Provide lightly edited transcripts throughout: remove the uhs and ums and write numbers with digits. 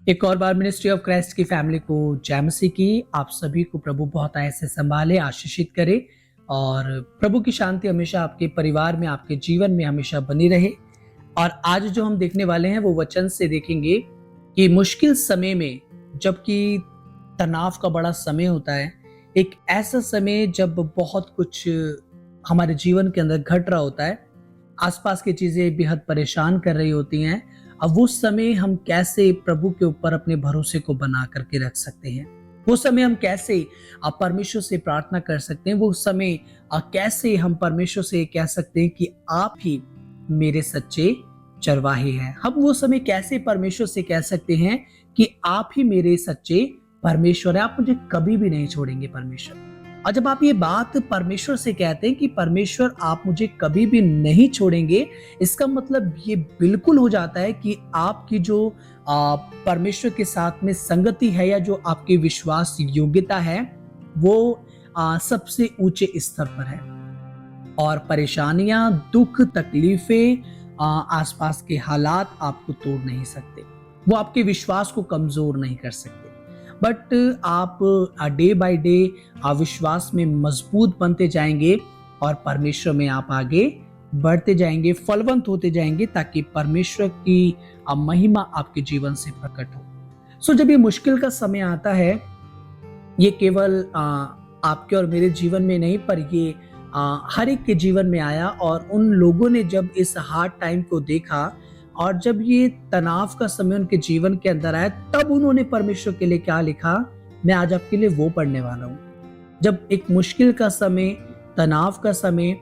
एक और बार ministry of Christ की फैमिली को जय मसीह की। आप सभी को प्रभु बहुत ऐसे संभाले, आशीषित करे और प्रभु की शांति हमेशा आपके परिवार में, आपके जीवन में हमेशा बनी रहे। और आज जो हम देखने वाले हैं वो वचन से देखेंगे कि मुश्किल समय में, जबकि तनाव का बड़ा समय होता है, एक ऐसा समय जब बहुत कुछ हमारे जीवन के अंदर घट रहा होता है, आसपास की चीजें बेहद परेशान कर रही होती हैं। अब वो समय हम कैसे प्रभु के ऊपर अपने भरोसे को बना करके रख सकते हैं, वो समय हम कैसे परमेश्वर से प्रार्थना कर सकते हैं, वो समय कैसे हम परमेश्वर से कह सकते हैं कि आप ही मेरे सच्चे चरवाहे हैं। हम वो समय कैसे परमेश्वर से कह सकते हैं कि आप ही मेरे सच्चे परमेश्वर हैं, आप मुझे कभी भी नहीं छोड़ेंगे परमेश्वर। और जब आप ये बात परमेश्वर से कहते हैं कि परमेश्वर आप मुझे कभी भी नहीं छोड़ेंगे, इसका मतलब ये बिल्कुल हो जाता है कि आपकी जो परमेश्वर के साथ में संगति है या जो आपकी विश्वास योग्यता है वो सबसे ऊंचे स्तर पर है। और परेशानियां, दुख, तकलीफें, आसपास के हालात आपको तोड़ नहीं सकते, वो आपके विश्वास को कमजोर नहीं कर सकते। बट आप डे बाय डे विश्वास में मजबूत बनते जाएंगे और परमेश्वर में आप आगे बढ़ते जाएंगे, फलवंत होते जाएंगे, ताकि परमेश्वर की महिमा आपके जीवन से प्रकट हो। जब ये मुश्किल का समय आता है, ये केवल आपके और मेरे जीवन में नहीं, पर ये हर एक के जीवन में आया। और उन लोगों ने जब इस हार्ड टाइम को देखा और जब ये तनाव का समय उनके जीवन के अंदर आया, तब उन्होंने परमेश्वर के लिए क्या लिखा, मैं आज आपके लिए वो पढ़ने वाला हूँ। जब एक मुश्किल का समय, तनाव का समय,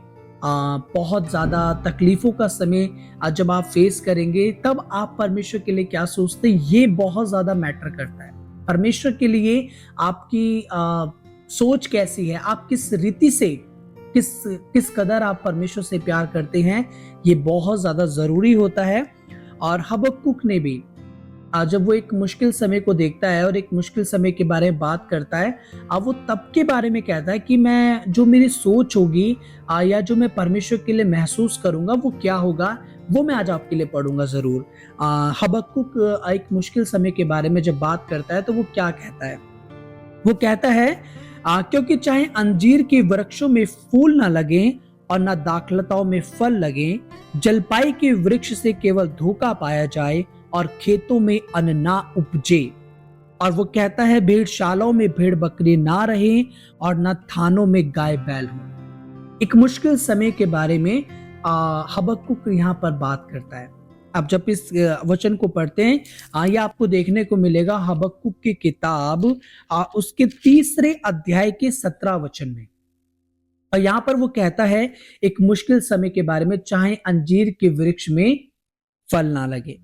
बहुत ज्यादा तकलीफों का समय जब आप फेस करेंगे, तब आप परमेश्वर के लिए क्या सोचते, ये बहुत ज्यादा मैटर करता है। परमेश्वर के लिए आपकी सोच कैसी है, आप किस रीति से, किस कदर आप परमेश्वर से प्यार करते हैं, ये बहुत ज्यादा जरूरी होता है। और हबक्कुक ने भी जब वो एक मुश्किल समय को देखता है और एक मुश्किल समय के बारे में बात करता है, अब वो तब के बारे में कहता है कि मैं, जो मेरी सोच होगी या जो मैं परमेश्वर के लिए महसूस करूंगा वो क्या होगा, वो मैं आज आपके लिए पढ़ूंगा जरूर। हबक्कुक एक मुश्किल समय के बारे में जब बात करता है तो वो क्या कहता है, वो कहता है क्योंकि चाहे अंजीर के वृक्षों में फूल ना लगे और ना दाखलताओं में फल लगे, जलपाई के वृक्ष से केवल धोखा पाया जाए और खेतों में अन्न ना उपजे। और वो कहता है भेड़शालाओं में भेड़ बकरी ना रहे और ना थानों में गाय बैल हो। एक मुश्किल समय के बारे में हबक्कुक यहाँ पर बात करता है। अब जब इस वचन को पढ़ते हैं, यह आपको देखने को मिलेगा हबक्कुक की किताब उसके 3 अध्याय के 17 वचन में। और यहाँ पर वो कहता है एक मुश्किल समय के बारे में, चाहे अंजीर के वृक्ष में फल ना लगे,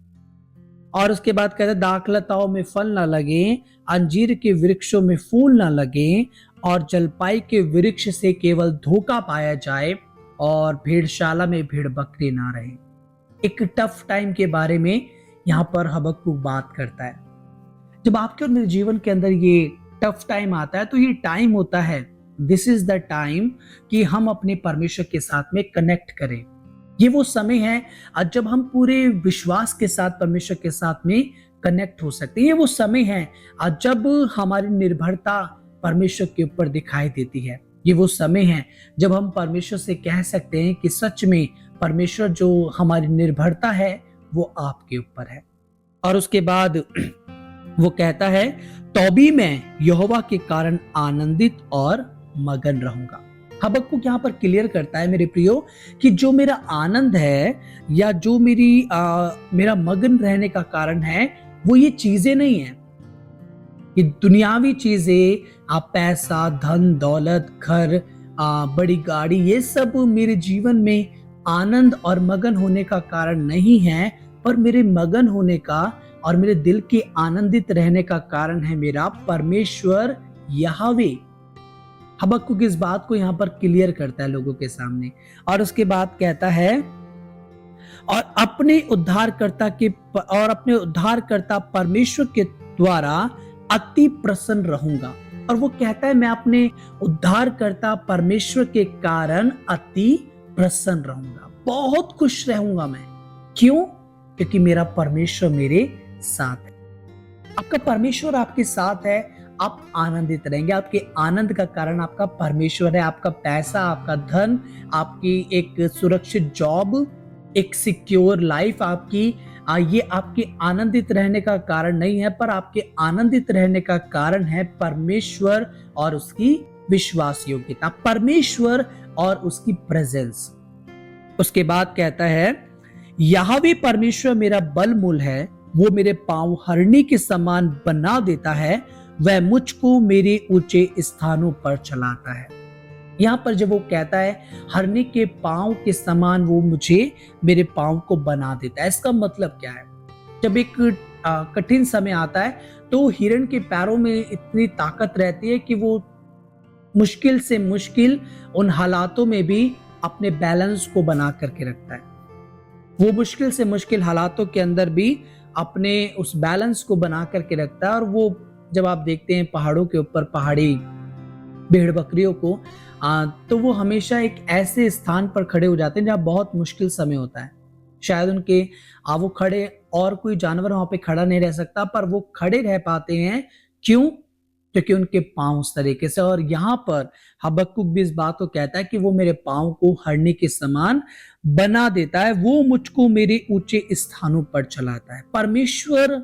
और उसके बाद कहता है दाखलताओं में फल ना लगे, अंजीर के वृक्षों में फूल ना लगे और जलपाई के वृक्ष से केवल धोखा पाया जाए और भेड़शाला में भेड़ बकरी ना रहे। एक टफ टाइम के बारे में यहाँ पर हबक्कुक बात करता है। जब आपके और मेरे जीवन के अंदर ये टफ टाइम आता है, तो ये टाइम होता है, दिस इज द टाइम कि हम अपने परमेश्वर के साथ में कनेक्ट करें। ये वो समय है जब हम पूरे विश्वास के साथ परमेश्वर के साथ में कनेक्ट हो सकते हैं। ये वो समय है जब हमारी निर्भरता परमेश्वर के ऊपर दिखाई देती है। ये वो समय है जब हम परमेश्वर से कह सकते हैं कि सच में परमेश्वर, जो हमारी निर्भरता है वो आपके ऊपर है। और उसके बाद वो कहता है तौबी मैं यहोवा के कारण आनंदित और मगन रहूंगा। हबक्कुक यहाँ पर क्लियर करता है मेरे प्रियो कि जो मेरा आनंद है या जो मेरा मगन रहने का कारण है, वो ये चीजें नहीं है, ये दुनियावी चीजें, पैसा, धन दौलत, घर, बड़ी गाड़ी, ये सब मेरे जीवन में आनंद और मगन होने का कारण नहीं है, पर मेरे मगन होने का और मेरे दिल के आनंदित रहने का कारण है मेरा परमेश्वर यहोवा। हबक्कुक इस बात को यहाँ पर क्लियर करता है लोगों के सामने। और उसके बाद कहता है और अपने उद्धारकर्ता परमेश्वर के द्वारा अति प्रसन्न रहूंगा। और वो कहता है मैं अपने उद्धारकर्ता परमेश्वर के कारण अति प्रसन्न रहूंगा, बहुत खुश रहूंगा मैं। क्यों? क्योंकि मेरा परमेश्वर मेरे साथ है। आपका परमेश्वर आपके साथ है, आप आनंदित रहेंगे। आपके आनंद का कारण आपका परमेश्वर है। आपका पैसा, आपका धन, आपकी एक सुरक्षित जॉब, एक सिक्योर लाइफ आपकी, ये आपके आनंदित रहने का कारण नहीं है, पर आपके आनंदित रहने का कारण है परमेश्वर और उसकी विश्वास योग्यता, परमेश्वर और उसकी प्रेजेंस। उसके बाद कहता है, यहोवा परमेश्वर मेरा बल मूल है, वो मेरे पांव हरनी के समान बना देता है, वह मुझको मेरे ऊंचे स्थानों पर चलाता है। यहां पर जब वो कहता है हरनी के पांव के समान वो मुझे मेरे पांव को बना देता है, इसका मतलब क्या है? जब एक कठिन समय आता है तो हिरण के पैरों में इतनी ताकत रहती है कि वो मुश्किल से मुश्किल उन हालातों में भी अपने बैलेंस को बना करके रखता है। वो मुश्किल से मुश्किल हालातों के अंदर भी अपने उस बैलेंस को बना करके रखता है। और वो जब आप देखते हैं पहाड़ों के ऊपर पहाड़ी भेड़ बकरियों को, तो वो हमेशा एक ऐसे स्थान पर खड़े हो जाते हैं जहां बहुत मुश्किल समय होता है। शायद उनके वो खड़े, और कोई जानवर वहां पे खड़ा नहीं रह सकता, पर वो खड़े रह पाते हैं। क्यों? क्योंकि उनके पांव उस तरीके से। और यहाँ पर हबक्कुक भी इस बात को कहता है कि वो मेरे पांव को हरनी के समान बना देता है, वो मुझको मेरे ऊंचे स्थानों पर चलाता है। परमेश्वर,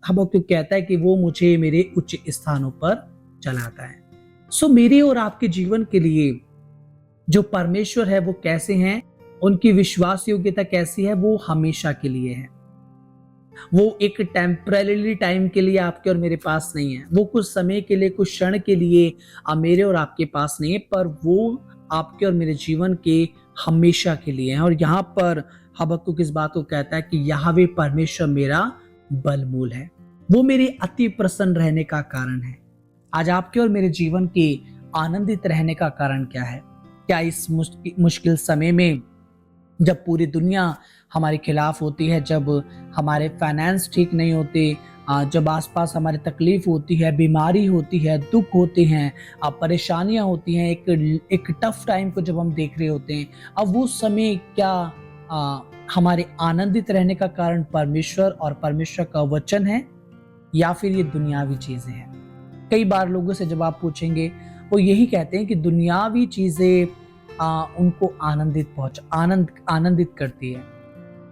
हबक्कुक कहता है कि वो मुझे मेरे ऊंचे स्थानों पर चलाता है। सो मेरे और आपके जीवन के लिए जो परमेश्वर है वो कैसे हैं, उनकी विश्वास योग्यता कैसी है? वो हमेशा के लिए है। वो एक टेम्पररी टाइम के लिए आपके और मेरे पास नहीं है। वो कुछ समय के लिए, कुछ क्षण के लिए मेरे और आपके पास नहीं है, पर वो आपके और मेरे जीवन के हमेशा के लिए है। और यहाँ पर हबक्कुक इस बात को कहता है कि यहोवा परमेश्वर मेरा बलमूल है, वो मेरे अति प्रसन्न रहने का कारण है। आज आपके और मेरे जीवन के आनंदित रहने का कारण क्या है? क्या इस मुश्किल समय में, जब पूरी दुनिया हमारे खिलाफ होती है, जब हमारे फाइनेंस ठीक नहीं होते, जब आसपास हमारी तकलीफ होती है, बीमारी होती है, दुख होते हैं, परेशानियां होती हैं, एक टफ टाइम को जब हम देख रहे होते हैं, अब वो समय क्या हमारे आनंदित रहने का कारण परमेश्वर और परमेश्वर का वचन है, या फिर ये दुनियावी चीजें हैं? कई बार लोगों से जब आप पूछेंगे, वो यही कहते हैं कि दुनियावी चीजें उनको आनंदित करती है।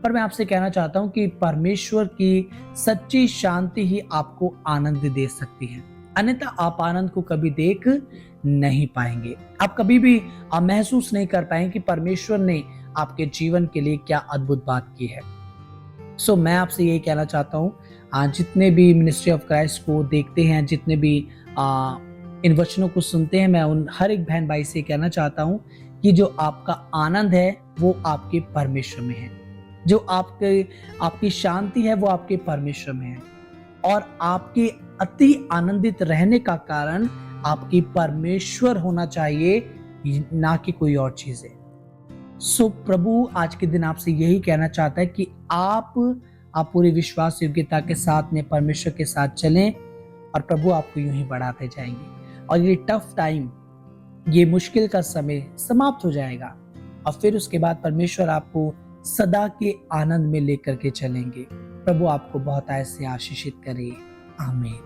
पर मैं आपसे कहना चाहता हूं कि परमेश्वर की सच्ची शांति ही आपको आनंद दे सकती है, अन्यथा आप आनंद को कभी देख नहीं पाएंगे। आप कभी भी महसूस नहीं कर पाएंगे कि परमेश्वर ने आपके जीवन के लिए क्या अद्भुत बात की है। सो मैं आपसे यही कहना चाहता हूँ, जितने भी मिनिस्ट्री ऑफ क्राइस्ट को देखते हैं, जितने भी इन वचनों को सुनते हैं, मैं उन हर एक बहन भाई से कहना चाहता हूँ कि जो आपका आनंद है वो आपके परमेश्वर में है, जो आपकी शांति है वो आपके परमेश्वर में है, और आपके अति आनंदित रहने का कारण आपकी परमेश्वर होना चाहिए, ना कि कोई और चीजें। सो प्रभु आज के दिन आपसे यही कहना चाहता है कि आप पूरी विश्वास योग्यता के साथ में परमेश्वर के साथ चलें, और प्रभु आपको यूं ही बढ़ाते जाएंगे, और ये टफ टाइम, ये मुश्किल का समय समाप्त हो जाएगा, और फिर उसके बाद परमेश्वर आपको सदा के आनंद में लेकर के चलेंगे। प्रभु आपको बहुत ऐसे आशीषित करे। आमीन।